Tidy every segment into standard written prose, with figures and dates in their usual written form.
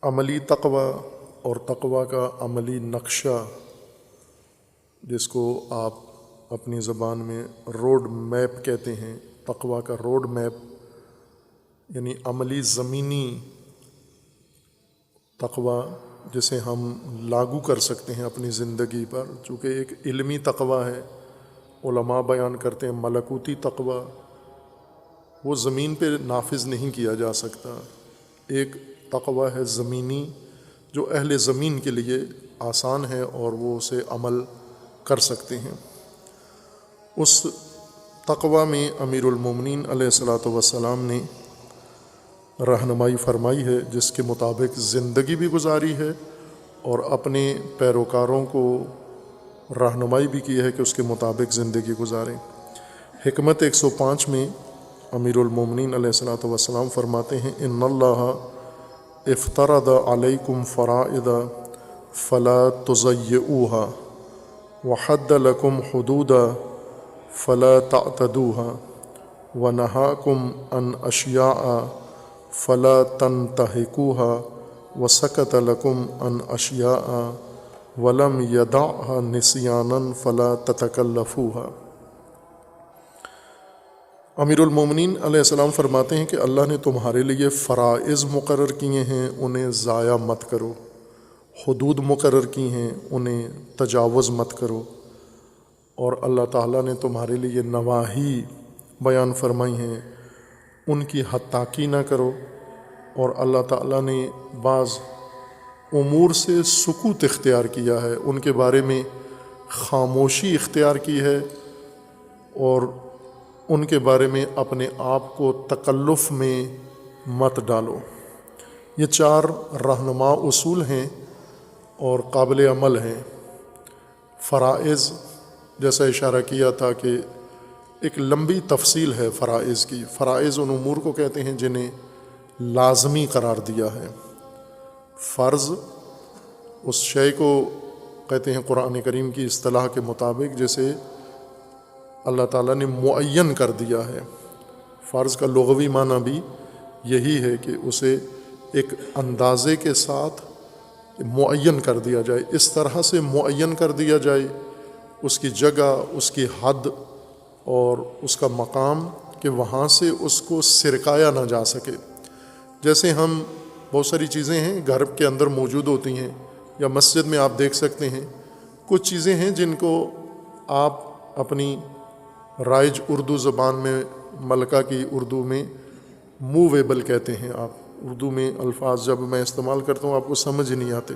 عملی تقوی اور تقوی کا عملی نقشہ، جس کو آپ اپنی زبان میں روڈ میپ کہتے ہیں، تقوی کا روڈ میپ یعنی عملی زمینی تقوی جسے ہم لاگو کر سکتے ہیں اپنی زندگی پر، چونکہ ایک علمی تقوی ہے، علماء بیان کرتے ہیں ملکوتی تقوی، وہ زمین پہ نافذ نہیں کیا جا سکتا۔ ایک تقوی ہے زمینی جو اہل زمین کے لیے آسان ہے اور وہ اسے عمل کر سکتے ہیں۔ اس تقوی میں امیر المومنین علیہ الصلاۃ والسلام نے رہنمائی فرمائی ہے، جس کے مطابق زندگی بھی گزاری ہے اور اپنے پیروکاروں کو رہنمائی بھی کی ہے کہ اس کے مطابق زندگی گزاریں۔ حکمت 105 میں امیر المومنین علیہ الصلاۃ والسلام فرماتے ہیں ان اللہ افترض علیکم فرائض فلا تضیعوها وحد لکم حدودا فلا تعتدوها ونہاکم عن اشیاء فلا تنتہکوها وسکت لکم عن اشیاء ولم یدعها نسیانا فلا تتکلفوها۔ امیر المومنین علیہ السلام فرماتے ہیں کہ اللہ نے تمہارے لیے فرائض مقرر کیے ہیں، انہیں ضائع مت کرو، حدود مقرر کی ہیں، انہیں تجاوز مت کرو، اور اللہ تعالیٰ نے تمہارے لیے نواہی بیان فرمائی ہیں، ان کی حد تاکی نہ کرو، اور اللہ تعالیٰ نے بعض امور سے سکوت اختیار کیا ہے، ان کے بارے میں خاموشی اختیار کی ہے، اور ان کے بارے میں اپنے آپ کو تکلف میں مت ڈالو۔ یہ 4 رہنما اصول ہیں اور قابل عمل ہیں۔ فرائض جیسا اشارہ کیا تھا کہ ایک لمبی تفصیل ہے فرائض کی۔ فرائض ان امور کو کہتے ہیں جنہیں لازمی قرار دیا ہے۔ فرض اس شے کو کہتے ہیں قرآن کریم کی اصطلاح کے مطابق جسے اللہ تعالیٰ نے معین کر دیا ہے۔ فرض کا لغوی معنی بھی یہی ہے کہ اسے ایک اندازے کے ساتھ معین کر دیا جائے، اس طرح سے معین کر دیا جائے، اس کی جگہ، اس کی حد اور اس کا مقام کہ وہاں سے اس کو سرکایا نہ جا سکے۔ جیسے ہم بہت ساری چیزیں ہیں گھر کے اندر موجود ہوتی ہیں، یا مسجد میں آپ دیکھ سکتے ہیں کچھ چیزیں ہیں جن کو آپ اپنی رائج اردو زبان میں، ملکہ کی اردو میں موویبل کہتے ہیں۔ آپ اردو میں الفاظ جب میں استعمال کرتا ہوں آپ کو سمجھ نہیں آتے،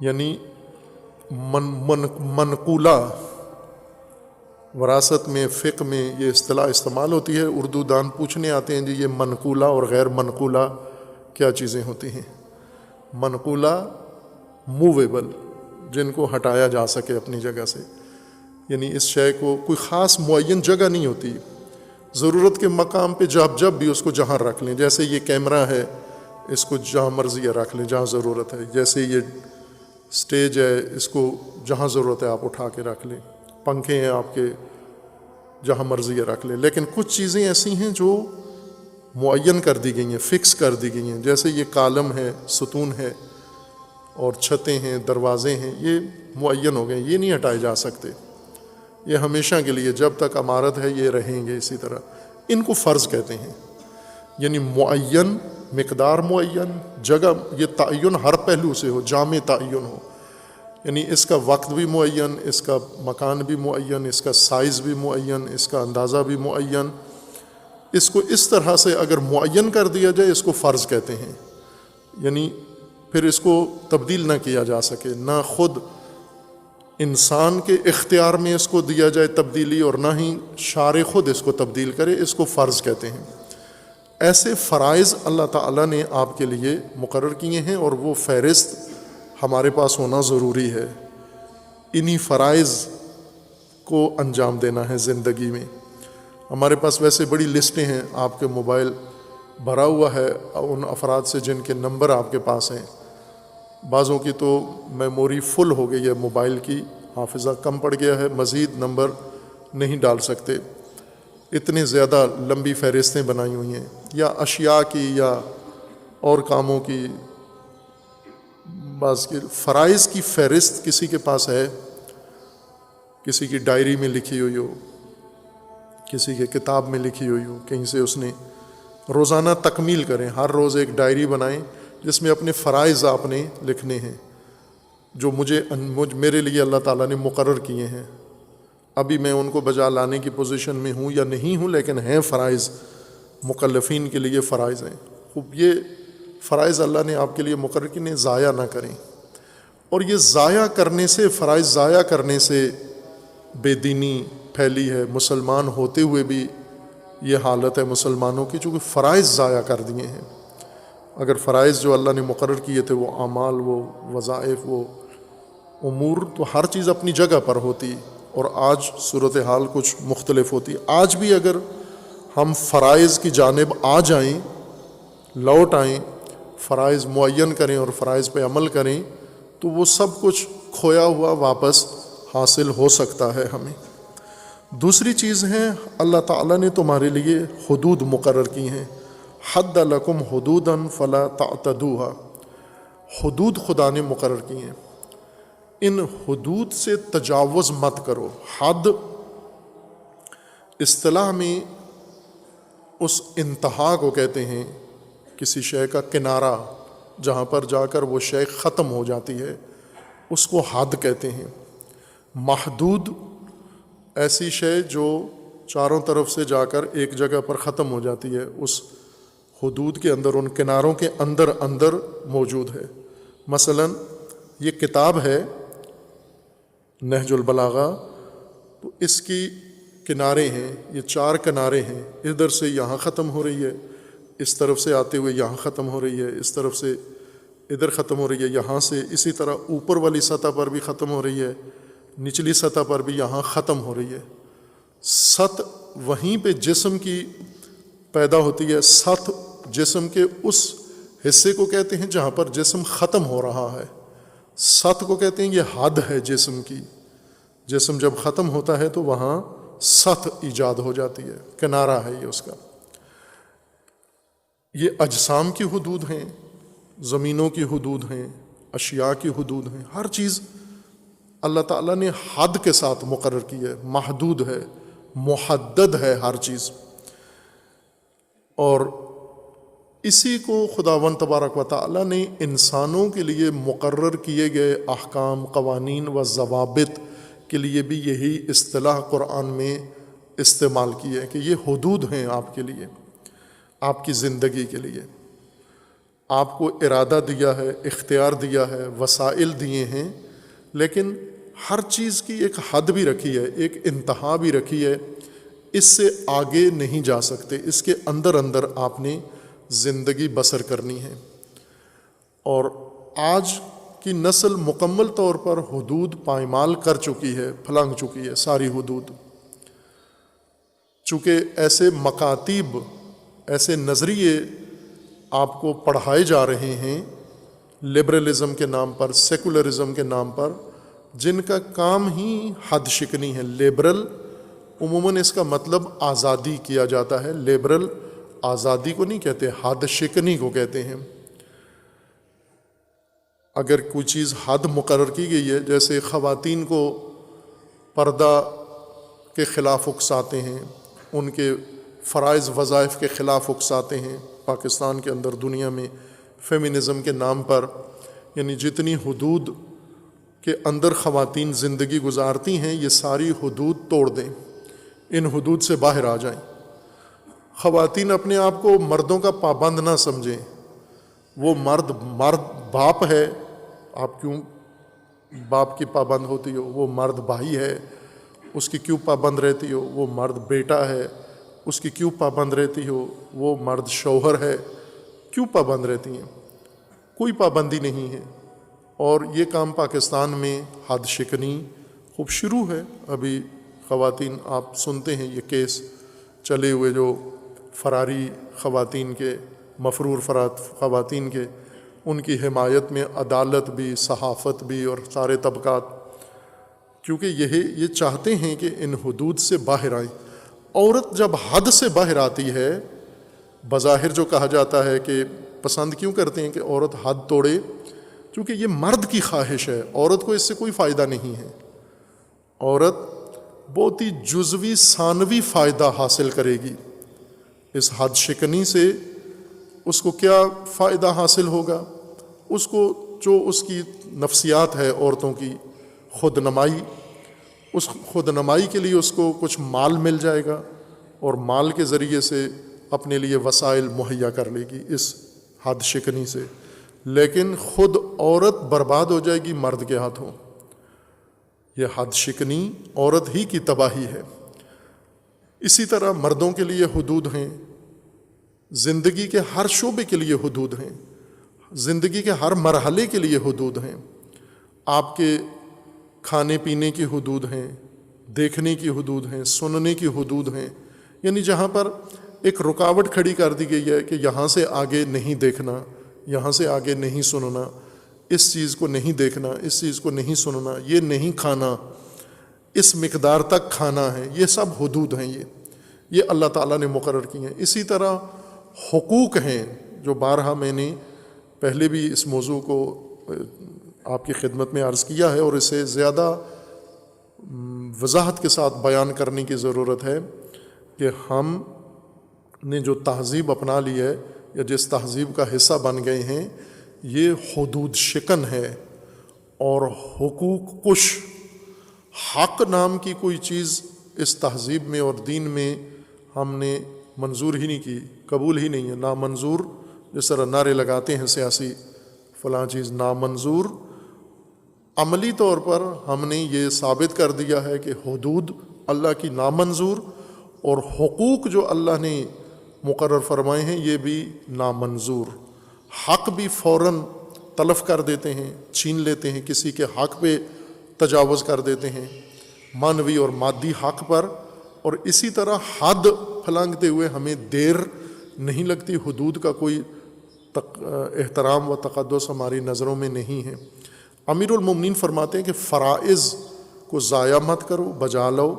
یعنی منقولہ وراثت میں، فقہ میں یہ اصطلاح استعمال ہوتی ہے۔ اردو دان پوچھنے آتے ہیں جی یہ منقولہ اور غیر منقولہ کیا چیزیں ہوتی ہیں؟ منقولہ موویبل، جن کو ہٹایا جا سکے اپنی جگہ سے، یعنی اس شے کو کوئی خاص معین جگہ نہیں ہوتی، ضرورت کے مقام پہ جب بھی اس کو جہاں رکھ لیں۔ جیسے یہ کیمرہ ہے، اس کو جہاں مرضی ہے رکھ لیں جہاں ضرورت ہے۔ جیسے یہ سٹیج ہے، اس کو جہاں ضرورت ہے آپ اٹھا کے رکھ لیں۔ پنکھے ہیں آپ کے، جہاں مرضی ہے رکھ لیں۔ لیکن کچھ چیزیں ایسی ہیں جو معین کر دی گئی ہیں، فکس کر دی گئی ہیں، جیسے یہ کالم ہے، ستون ہے، اور چھتیں ہیں، دروازے ہیں، یہ معین ہو گئے، یہ نہیں ہٹائے جا سکتے، یہ ہمیشہ کے لیے جب تک عمارت ہے یہ رہیں گے اسی طرح۔ ان کو فرض کہتے ہیں، یعنی معین، مقدار معین، جگہ، یہ تعین ہر پہلو سے ہو، جامع تعین ہو، یعنی اس کا وقت بھی معین، اس کا مکان بھی معین، اس کا سائز بھی معین، اس کا اندازہ بھی معین۔ اس کو اس طرح سے اگر معین کر دیا جائے اس کو فرض کہتے ہیں، یعنی پھر اس کو تبدیل نہ کیا جا سکے، نہ خود انسان کے اختیار میں اس کو دیا جائے تبدیلی، اور نہ ہی شارع خود اس کو تبدیل کرے، اس کو فرض کہتے ہیں۔ ایسے فرائض اللہ تعالیٰ نے آپ کے لیے مقرر کیے ہیں، اور وہ فہرست ہمارے پاس ہونا ضروری ہے۔ انہی فرائض کو انجام دینا ہے زندگی میں۔ ہمارے پاس ویسے بڑی لسٹیں ہیں، آپ کے موبائل بھرا ہوا ہے ان افراد سے جن کے نمبر آپ کے پاس ہیں۔ بعضوں کی تو میموری فل ہو گئی ہے، موبائل کی حافظہ کم پڑ گیا ہے، مزید نمبر نہیں ڈال سکتے، اتنے زیادہ لمبی فہرستیں بنائی ہوئی ہیں، یا اشیاء کی یا اور کاموں کی بعض کے فرائض کی فہرست کسی کے پاس ہے، کسی کی ڈائری میں لکھی ہوئی ہو، کسی کے کتاب میں لکھی ہوئی ہو، کہیں سے اس نے روزانہ تکمیل کریں، ہر روز ایک ڈائری بنائیں جس میں اپنے فرائض آپ نے لکھنے ہیں جو میرے لیے اللہ تعالیٰ نے مقرر کیے ہیں. ابھی میں ان کو بجا لانے کی پوزیشن میں ہوں یا نہیں ہوں، لیکن ہیں فرائض، مکلفین کے لیے فرائض ہیں. خوب یہ فرائض اللہ نے آپ کے لیے مقرر کیے، ضائع نہ کریں. اور یہ ضائع کرنے سے، فرائض ضائع کرنے سے بے دینی پھیلی ہے. مسلمان ہوتے ہوئے بھی یہ حالت ہے مسلمانوں کی، چونکہ فرائض ضائع کر دیے ہیں. اگر فرائض جو اللہ نے مقرر کیے تھے، وہ اعمال، وہ وظائف، وہ امور، تو ہر چیز اپنی جگہ پر ہوتی، اور آج صورتحال کچھ مختلف ہوتی. آج بھی اگر ہم فرائض کی جانب آ جائیں، لوٹ آئیں، فرائض معین کریں اور فرائض پہ عمل کریں، تو وہ سب کچھ کھویا ہوا واپس حاصل ہو سکتا ہے ہمیں. دوسری چیز ہے، اللہ تعالیٰ نے تمہارے لیے حدود مقرر کی ہیں. حد لکم حدودا فلا تعتدوها. حدود خدا نے مقرر کی ہیں، ان حدود سے تجاوز مت کرو. حد اصطلاح میں اس انتہا کو کہتے ہیں، کسی شے کا کنارہ جہاں پر جا کر وہ شے ختم ہو جاتی ہے، اس کو حد کہتے ہیں. محدود ایسی شے جو چاروں طرف سے جا کر ایک جگہ پر ختم ہو جاتی ہے، اس حدود کے اندر، ان کناروں کے اندر اندر موجود ہے. مثلا یہ کتاب ہے نہج البلاغہ، تو اس کی کنارے ہیں، یہ 4 کنارے ہیں. ادھر سے یہاں ختم ہو رہی ہے، اس طرف سے آتے ہوئے یہاں ختم ہو رہی ہے، اس طرف سے ادھر ختم ہو رہی ہے، یہاں سے اسی طرح اوپر والی سطح پر بھی ختم ہو رہی ہے، نچلی سطح پر بھی یہاں ختم ہو رہی ہے. سطح وہیں پہ جسم کی پیدا ہوتی ہے. سطح جسم کے اس حصے کو کہتے ہیں جہاں پر جسم ختم ہو رہا ہے. سطح کو کہتے ہیں یہ حد ہے جسم کی. جسم جب ختم ہوتا ہے تو وہاں سطح ایجاد ہو جاتی ہے، کنارہ ہے یہ اس کا. یہ اجسام کی حدود ہیں، زمینوں کی حدود ہیں، اشیاء کی حدود ہیں. ہر چیز اللہ تعالیٰ نے حد کے ساتھ مقرر کی ہے، محدود ہے، محدد ہے ہر چیز. اور اسی کو خداوند تبارک و تعالیٰ نے انسانوں کے لیے مقرر کیے گئے احکام، قوانین و ضوابط کے لیے بھی یہی اصطلاح قرآن میں استعمال کی ہے کہ یہ حدود ہیں آپ کے لیے، آپ کی زندگی کے لیے. آپ کو ارادہ دیا ہے، اختیار دیا ہے، وسائل دیے ہیں، لیکن ہر چیز کی ایک حد بھی رکھی ہے، ایک انتہا بھی رکھی ہے. اس سے آگے نہیں جا سکتے، اس کے اندر اندر آپ نے زندگی بسر کرنی ہے. اور آج کی نسل مکمل طور پر حدود پائمال کر چکی ہے، پھلانگ چکی ہے ساری حدود. چونکہ ایسے مکاتیب، ایسے نظریے آپ کو پڑھائے جا رہے ہیں لبرلزم کے نام پر، سیکولرزم کے نام پر، جن کا کام ہی حد شکنی ہے. لبرل عموماً اس کا مطلب آزادی کیا جاتا ہے. لبرل آزادی کو نہیں کہتے، حد شکنی کو کہتے ہیں. اگر کوئی چیز حد مقرر کی گئی ہے، جیسے خواتین کو پردہ کے خلاف اکساتے ہیں، ان کے فرائض وظائف کے خلاف اکساتے ہیں پاکستان کے اندر، دنیا میں فیمنزم کے نام پر. یعنی جتنی حدود کے اندر خواتین زندگی گزارتی ہیں، یہ ساری حدود توڑ دیں، ان حدود سے باہر آ جائیں. خواتین اپنے آپ کو مردوں کا پابند نہ سمجھیں. وہ مرد باپ ہے، آپ کیوں باپ کی پابند ہوتی ہو؟ وہ مرد بھائی ہے، اس کی کیوں پابند رہتی ہو؟ وہ مرد بیٹا ہے، اس کی کیوں پابند رہتی ہو؟ وہ مرد شوہر ہے، کیوں پابند رہتی ہیں؟ کوئی پابندی نہیں ہے. اور یہ کام پاکستان میں حد شکنی خوب شروع ہے. ابھی خواتین، آپ سنتے ہیں یہ کیس چلے ہوئے جو فراری خواتین کے، مفرور خواتین کے، ان کی حمایت میں عدالت بھی، صحافت بھی اور سارے طبقات، کیونکہ یہ چاہتے ہیں کہ ان حدود سے باہر آئیں. عورت جب حد سے باہر آتی ہے، بظاہر جو کہا جاتا ہے کہ پسند کیوں کرتے ہیں کہ عورت حد توڑے؟ چونکہ یہ مرد کی خواہش ہے، عورت کو اس سے کوئی فائدہ نہیں ہے. عورت بہت ہی جزوی ثانوی فائدہ حاصل کرے گی اس حد شکنی سے. اس کو کیا فائدہ حاصل ہوگا؟ اس کو جو اس کی نفسیات ہے عورتوں کی، خود نمائی، اس خود نمائی کے لیے اس کو کچھ مال مل جائے گا اور مال کے ذریعے سے اپنے لیے وسائل مہیا کر لے گی اس حد شکنی سے. لیکن خود عورت برباد ہو جائے گی مرد کے ہاتھوں. یہ حد شکنی عورت ہی کی تباہی ہے. اسی طرح مردوں کے لیے حدود ہیں، زندگی کے ہر شعبے کے لیے حدود ہیں، زندگی کے ہر مرحلے کے لیے حدود ہیں. آپ کے کھانے پینے کی حدود ہیں، دیکھنے کی حدود ہیں، سننے کی حدود ہیں. یعنی جہاں پر ایک رکاوٹ کھڑی کر دی گئی ہے کہ یہاں سے آگے نہیں دیکھنا، یہاں سے آگے نہیں سننا، اس چیز کو نہیں دیکھنا، اس چیز کو نہیں سننا، یہ نہیں کھانا، اس مقدار تک کھانا ہے. یہ سب حدود ہیں، یہ اللہ تعالیٰ نے مقرر کی ہیں. اسی طرح حقوق ہیں جو بارہا میں نے پہلے بھی اس موضوع کو آپ کی خدمت میں عرض کیا ہے اور اسے زیادہ وضاحت کے ساتھ بیان کرنے کی ضرورت ہے کہ ہم نے جو تہذیب اپنا لی ہے یا جس تہذیب کا حصہ بن گئے ہیں، یہ حدود شکن ہے اور حقوق کش. حق نام کی کوئی چیز اس تہذیب میں اور دین میں ہم نے منظور ہی نہیں کی، قبول ہی نہیں ہے. نامنظور، جس طرح نعرے لگاتے ہیں سیاسی فلاں چیز نامنظور، عملی طور پر ہم نے یہ ثابت کر دیا ہے کہ حدود اللہ کی نامنظور اور حقوق جو اللہ نے مقرر فرمائے ہیں یہ بھی نامنظور. حق بھی فوراً تلف کر دیتے ہیں، چھین لیتے ہیں، کسی کے حق پہ تجاوز کر دیتے ہیں، معنوی اور مادی حق پر. اور اسی طرح حد پھلانگتے ہوئے ہمیں دیر نہیں لگتی. حدود کا کوئی احترام و تقدس ہماری نظروں میں نہیں ہے. امیر المومنین فرماتے ہیں کہ فرائض کو ضائع مت کرو، بجا لو.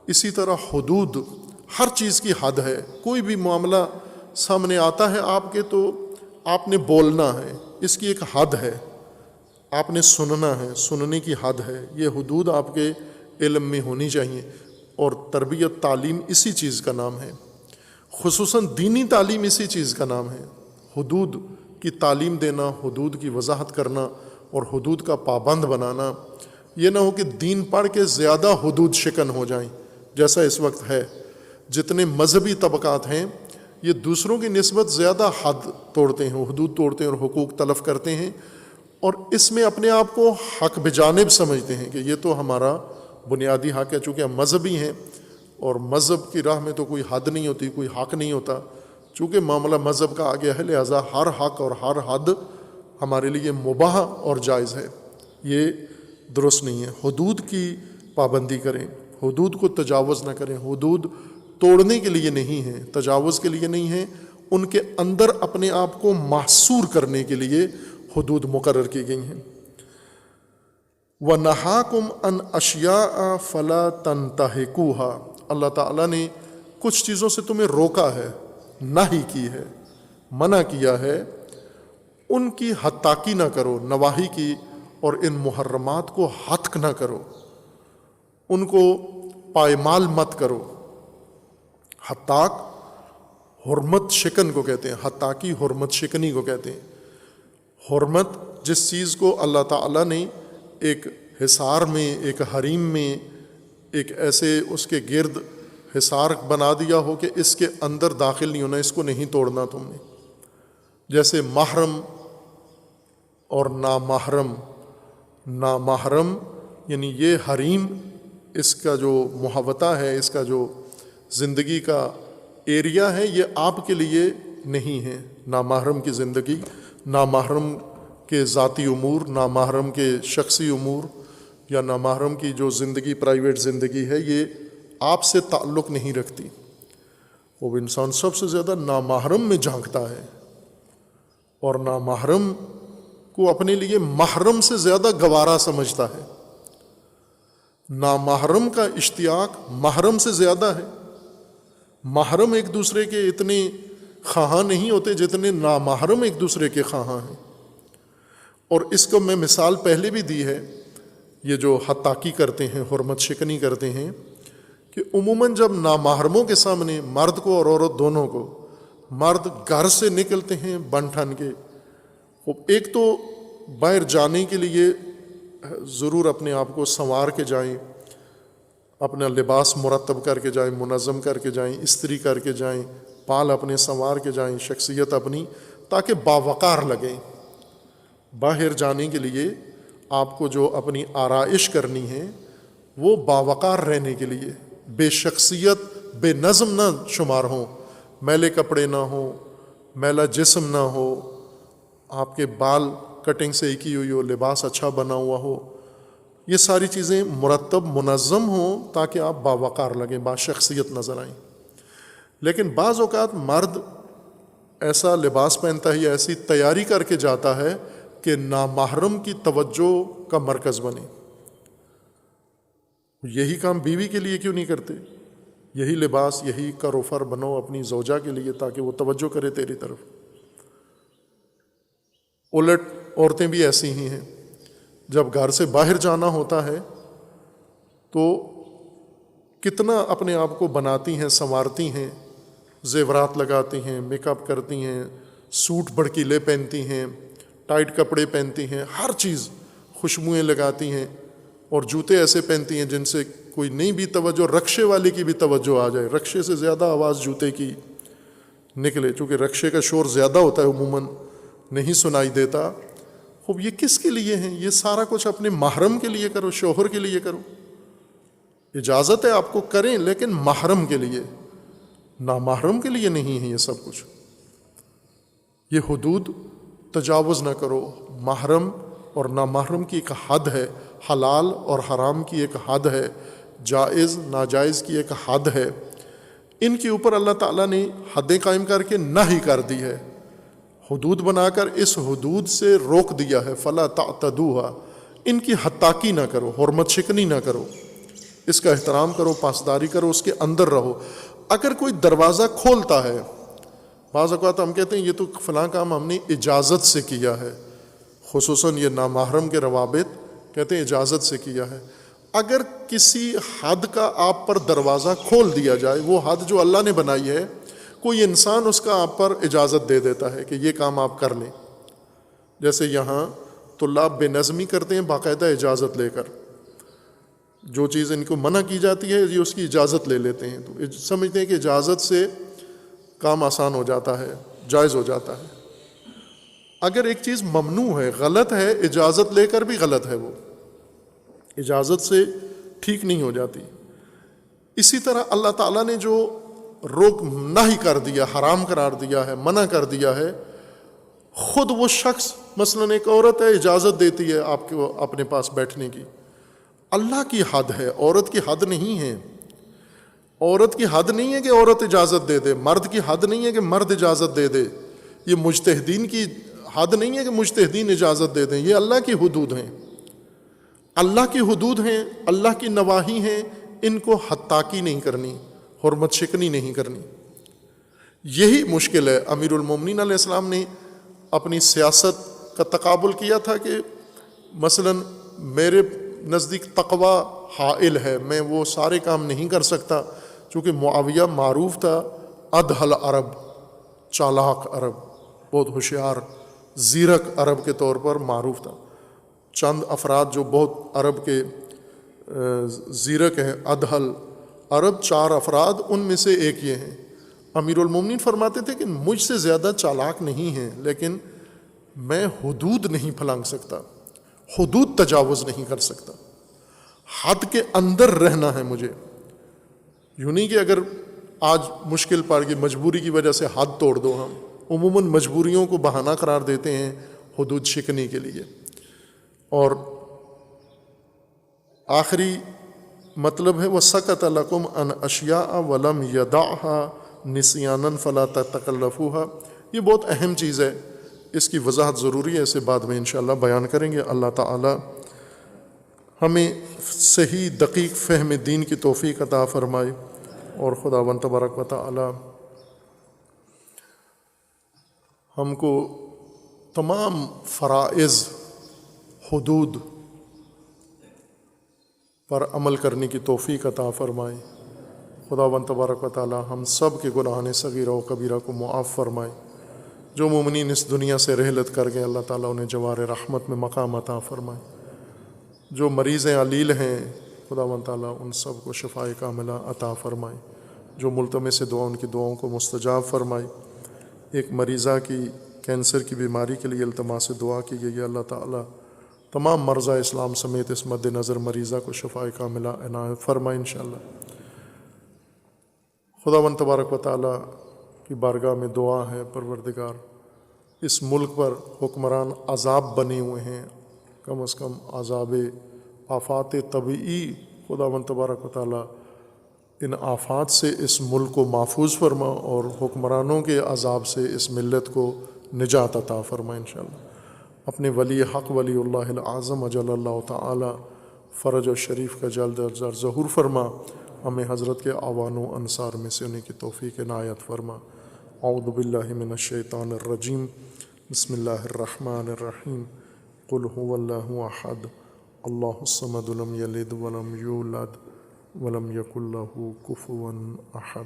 اسی طرح حدود، ہر چیز کی حد ہے. کوئی بھی معاملہ سامنے آتا ہے آپ کے تو آپ نے بولنا ہے، اس کی ایک حد ہے. آپ نے سننا ہے، سننے کی حد ہے. یہ حدود آپ کے علم میں ہونی چاہیے. اور تربیت، تعلیم اسی چیز کا نام ہے، خصوصاً دینی تعلیم اسی چیز کا نام ہے. حدود کی تعلیم دینا، حدود کی وضاحت کرنا اور حدود کا پابند بنانا. یہ نہ ہو کہ دین پڑھ کے زیادہ حدود شکن ہو جائیں جیسا اس وقت ہے. جتنے مذہبی طبقات ہیں یہ دوسروں کی نسبت زیادہ حد توڑتے ہیں، حدود توڑتے ہیں اور حقوق تلف کرتے ہیں، اور اس میں اپنے آپ کو حق بجانب سمجھتے ہیں کہ یہ تو ہمارا بنیادی حق ہے. چونکہ ہم مذہبی ہیں اور مذہب کی راہ میں تو کوئی حد نہیں ہوتی، کوئی حق نہیں ہوتا. چونکہ معاملہ مذہب کا آ گیا ہے لہٰذا ہر حق اور ہر حد ہمارے لیے مباح اور جائز ہے. یہ درست نہیں ہے. حدود کی پابندی کریں، حدود کو تجاوز نہ کریں. حدود توڑنے کے لیے نہیں ہیں، تجاوز کے لیے نہیں ہیں، ان کے اندر اپنے آپ کو محصور کرنے کے لیے حدود مقرر کی گئی ہیں. وَنَهَاكُمْ عَنْ أَشْيَاءَ فَلَا تَنْتَهِكُوهَا. اللہ تعالیٰ نے کچھ چیزوں سے تمہیں روکا ہے، نہی کی ہے، منع کیا ہے، ان کی حد تاکی نہ کرو، نواہی کی، اور ان محرمات کو ہتک نہ کرو، ان کو پائمال مت کرو. ہتاک حرمت شکن کو کہتے ہیں، ہتاکی حرمت شکنی کو کہتے ہیں. حرمت جس چیز کو اللہ تعالیٰ نے ایک حصار میں، ایک حریم میں، ایک ایسے اس کے گرد حصار بنا دیا ہو کہ اس کے اندر داخل نہیں ہونا، اس کو نہیں توڑنا تم نے. جیسے محرم اور نامحرم. نامحرم یعنی یہ حریم، اس کا جو محوطہ ہے، اس کا جو زندگی کا ایریا ہے، یہ آپ کے لیے نہیں ہے. نامحرم کی زندگی، نامحرم کے ذاتی امور، نامحرم کے شخصی امور، یا نامحرم کی جو زندگی پرائیویٹ زندگی ہے، یہ آپ سے تعلق نہیں رکھتی. وہ انسان سب سے زیادہ نامحرم میں جھانکتا ہے اور نامحرم کو اپنے لیے محرم سے زیادہ گوارا سمجھتا ہے. نامحرم کا اشتیاق محرم سے زیادہ ہے. محرم ایک دوسرے کے اتنے خواہاں نہیں ہوتے جتنے نامحرم ایک دوسرے کے خواہاں ہیں۔ اور اس کو میں مثال پہلے بھی دی ہے، یہ جو حتاقی کرتے ہیں، حرمت شکنی کرتے ہیں، کہ عموماً جب نامحرموں کے سامنے مرد کو اور عورت دونوں کو، مرد گھر سے نکلتے ہیں بن ٹھن کے، ایک تو باہر جانے کے لیے ضرور اپنے آپ کو سنوار کے جائیں، اپنا لباس مرتب کر کے جائیں، منظم کر کے جائیں، استری کر کے جائیں، بال اپنے سنوار کے جائیں، شخصیت اپنی، تاکہ باوقار لگیں۔ باہر جانے کے لیے آپ کو جو اپنی آرائش کرنی ہے وہ باوقار رہنے کے لیے، بے شخصیت بے نظم نہ شمار ہوں، میلے کپڑے نہ ہوں، میلا جسم نہ ہو، آپ کے بال کٹنگ سے کی ہوئی ہو، لباس اچھا بنا ہوا ہو، یہ ساری چیزیں مرتب منظم ہوں تاکہ آپ باوقار لگیں، با شخصیت نظر آئیں۔ لیکن بعض اوقات مرد ایسا لباس پہنتا ہے یا ایسی تیاری کر کے جاتا ہے کہ نامحرم کی توجہ کا مرکز بنے۔ یہی کام بیوی کے لیے کیوں نہیں کرتے؟ یہی لباس، یہی کروفر بنو اپنی زوجہ کے لیے تاکہ وہ توجہ کرے تیری طرف۔ الٹ عورتیں بھی ایسی ہی ہیں، جب گھر سے باہر جانا ہوتا ہے تو کتنا اپنے آپ کو بناتی ہیں، سنوارتی ہیں، زیورات لگاتی ہیں، میک اپ کرتی ہیں، سوٹ بھڑکیلے پہنتی ہیں، ٹائٹ کپڑے پہنتی ہیں، ہر چیز، خوشبوئیں لگاتی ہیں، اور جوتے ایسے پہنتی ہیں جن سے کوئی نہیں بھی توجہ، رکشے والے کی بھی توجہ آ جائے، رکشے سے زیادہ آواز جوتے کی نکلے، چونکہ رکشے کا شور زیادہ ہوتا ہے، عموماً نہیں سنائی دیتا۔ خوب یہ کس کے لیے ہیں؟ یہ سارا کچھ اپنے محرم کے لیے کرو، شوہر کے لیے کرو، اجازت ہے آپ کو کریں، لیکن محرم کے لیے، نامحرم کے لیے نہیں ہے یہ سب کچھ۔ یہ حدود تجاوز نہ کرو۔ محرم اور نامحرم کی ایک حد ہے، حلال اور حرام کی ایک حد ہے، جائز ناجائز کی ایک حد ہے، ان کے اوپر اللہ تعالیٰ نے حدیں قائم کر کے نہی کر دی ہے، حدود بنا کر اس حدود سے روک دیا ہے، فلا تعتدوها، ان کی حتاقی نہ کرو، حرمت شکنی نہ کرو، اس کا احترام کرو، پاسداری کرو، اس کے اندر رہو۔ اگر کوئی دروازہ کھولتا ہے، بعض اوقات ہم کہتے ہیں یہ تو فلاں کام ہم نے اجازت سے کیا ہے، خصوصاً یہ نامحرم کے روابط کہتے ہیں اجازت سے کیا ہے۔ اگر کسی حد کا آپ پر دروازہ کھول دیا جائے، وہ حد جو اللہ نے بنائی ہے، کوئی انسان اس کا آپ پر اجازت دے دیتا ہے کہ یہ کام آپ کر لیں، جیسے یہاں طلاب بے نظمی کرتے ہیں باقاعدہ اجازت لے کر، جو چیز ان کو منع کی جاتی ہے یہ اس کی اجازت لے لیتے ہیں، تو سمجھتے ہیں کہ اجازت سے کام آسان ہو جاتا ہے، جائز ہو جاتا ہے۔ اگر ایک چیز ممنوع ہے، غلط ہے، اجازت لے کر بھی غلط ہے، وہ اجازت سے ٹھیک نہیں ہو جاتی۔ اسی طرح اللہ تعالیٰ نے جو روک نہی کر دیا، حرام قرار دیا ہے، منع کر دیا ہے، خود وہ شخص، مثلاً ایک عورت ہے، اجازت دیتی ہے آپ کو اپنے پاس بیٹھنے کی، اللہ کی حد ہے، عورت کی حد نہیں ہے۔ عورت کی حد نہیں ہے کہ عورت اجازت دے دے، مرد کی حد نہیں ہے کہ مرد اجازت دے دے، یہ مجتہدین کی حد نہیں ہے کہ مجتہدین اجازت دے دیں، یہ اللہ کی حدود ہیں، اللہ کی حدود ہیں، اللہ کی نواہی ہیں، ان کو حتاقی نہیں کرنی، حرمت شکنی نہیں کرنی۔ یہی مشکل ہے۔ امیر المومنین علیہ السلام نے اپنی سیاست کا تقابل کیا تھا کہ مثلاً میرے نزدیک تقوی حائل ہے، میں وہ سارے کام نہیں کر سکتا، چونکہ معاویہ معروف تھا ادہل عرب، چالاک عرب، بہت ہوشیار زیرک عرب کے طور پر معروف تھا۔ چند افراد جو بہت عرب کے زیرک ہیں، ادہل عرب، 4 افراد، ان میں سے ایک یہ ہیں۔ امیر المومنین فرماتے تھے کہ مجھ سے زیادہ چالاک نہیں ہیں، لیکن میں حدود نہیں پھلانگ سکتا، حدود تجاوز نہیں کر سکتا، حد کے اندر رہنا ہے مجھے۔ یوں نہیں کہ اگر آج مشکل پڑ گئی، مجبوری کی وجہ سے حد توڑ دو، ہم عموماً مجبوریوں کو بہانہ قرار دیتے ہیں حدود شکنی کے لیے۔ اور آخری مطلب ہے وَسَكَتَ لَكُمْ عَنْ أَشْيَاءَ وَلَمْ يَدَعْهَا نِسْيَانًا فَلَا تَتَكَلَّفُوهَا، یہ بہت اہم چیز ہے، اس کی وضاحت ضروری ہے، اسے بعد میں انشاءاللہ بیان کریں گے۔ اللہ تعالی ہمیں صحیح دقیق فہم دین کی توفیق عطا فرمائے، اور خداوند تبارک و تعالی ہم کو تمام فرائض حدود پر عمل کرنے کی توفیق عطا فرمائے۔ خداوند تبارک و تعالی ہم سب کے گناہان صغیرہ و کبیرہ کو معاف فرمائے۔ جو مومنین اس دنیا سے رحلت کر گئے اللہ تعالیٰ انہیں جوار رحمت میں مقام عطا فرمائے۔ جو مریض علیل ہیں خداوند تعالیٰ ان سب کو شفائے کاملہ عطا فرمائے۔ جو ملتمس دعا ان کی دعاؤں کو مستجاب فرمائے۔ ایک مریضہ کی کینسر کی بیماری کے لیے التماس دعا کی گئی ہے، اللہ تعالیٰ تمام مرضى اسلام سمیت اس مد نظر مریضہ کو شفائے کاملہ عنایت فرمائے انشاءاللہ۔ خداوند تبارک و تعالیٰ کی بارگاہ میں دعا ہے، پروردگار اس ملک پر حکمران عذاب بنے ہوئے ہیں، کم از کم عذاب آفات طبعی، خداوند تبارک و تعالیٰ ان آفات سے اس ملک کو محفوظ فرما اور حکمرانوں کے عذاب سے اس ملت کو نجات عطا فرما انشاءاللہ۔ اپنے ولی حق ولی اللہ العظم اجل اللہ تعالی فرج و شریف کا جلد از جلد ظہور فرما، ہمیں حضرت کے اعوان و انصار میں سے انہیں کی توفیق عنایت فرما۔ اعوذ باللہ من الشیطان الرجیم، بسم اللہ الرحمن الرحیم، قل هو اللہ احد اللہ الصمد لم یلد ولم یولد ولم یکن لہ کفوا احد۔